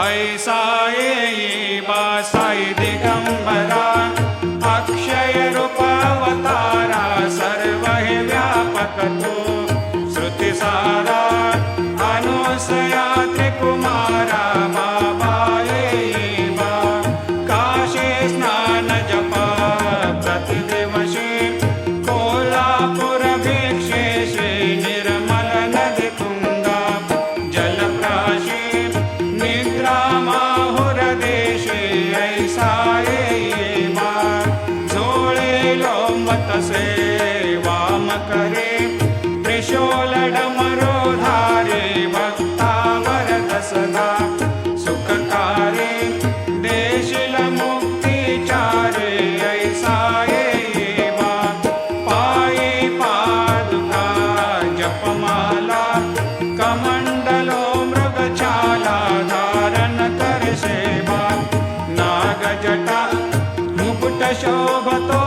ऐसा येई बासाई दिगंबरा अक्षय रूप अवतारा सर्व हे व्यापक तो श्रुतिसारा अनुसया त्रिकुमारा बाबा येई बा काशी स्नान जपा प्रतिदिवशी कोल्हापुर भिक्षेशी निर्मल नदी तुंगा जलप्राशी निद्रा माहुर देशे ऐसा येई बा झोळे लोंबत से वाम करे त्रिशूल डमरो धारे भक्तावर दसदा सुखकारे देशील मुक्तिचारे ऐसा येई बा पायी पादुका जपमाला कमंडलो मृगछाला धारण कर सेवा नागजटा मुकुट शोभतो